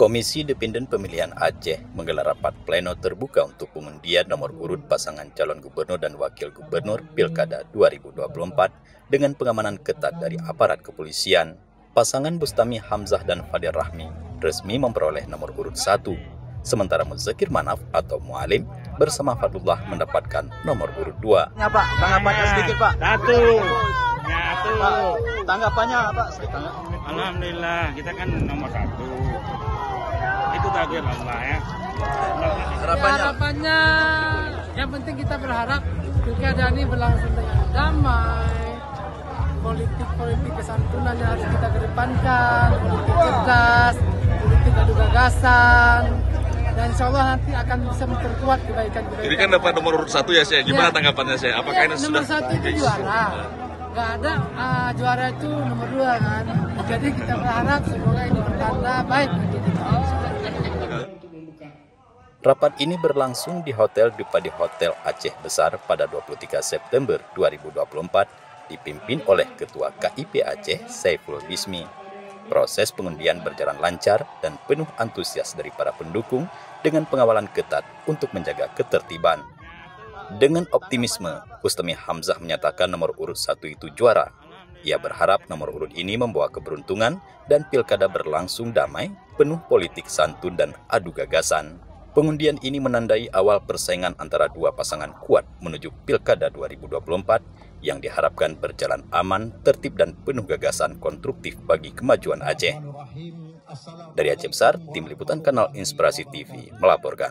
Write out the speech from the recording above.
Komisi Independen Pemilihan Aceh menggelar rapat pleno terbuka untuk pengundian nomor urut pasangan calon gubernur dan wakil gubernur Pilkada 2024 dengan pengamanan ketat dari aparat kepolisian. Pasangan Bustami Hamzah dan Fadil Rahmi resmi memperoleh nomor urut 1, sementara Muzakir Manaf atau Mualim bersama Fadlullah mendapatkan nomor urut 2. Ya Pak, tanggapannya sedikit Pak. Satu. Tanggapannya apa sedikit? Alhamdulillah, kita kan nomor 1. Itu takdir Allah ya. Harapannya yang penting kita berharap pilkada ini berlangsung dengan damai. Politik kesantunan yang harus kita kedepankan, politik cerdas, politik adu gagasan, dan insya Allah nanti akan bisa memperkuat kebaikan-kebaikan. Jadi kan dapat nomor urut 1 ya saya. Gimana tanggapannya saya? Apakah ini nomor sudah 1 itu juara? Nggak ada juara itu nomor 2 kan. Jadi kita berharap semoga ini bertanda baik bagi kita. Rapat ini berlangsung di Hotel Dupadi Hotel Aceh Besar pada 23 September 2024 dipimpin oleh Ketua KIP Aceh Saiful Bismi. Proses pengundian berjalan lancar dan penuh antusias dari para pendukung dengan pengawalan ketat untuk menjaga ketertiban. Dengan optimisme, Bustami Hamzah menyatakan nomor urut 1 itu juara. Ia berharap nomor urut ini membawa keberuntungan dan pilkada berlangsung damai, penuh politik santun dan adu gagasan. Pengundian ini menandai awal persaingan antara dua pasangan kuat menuju Pilkada 2024 yang diharapkan berjalan aman, tertib dan penuh gagasan konstruktif bagi kemajuan Aceh. Dari Aceh Besar, Tim Liputan Kanal Inspirasi TV melaporkan.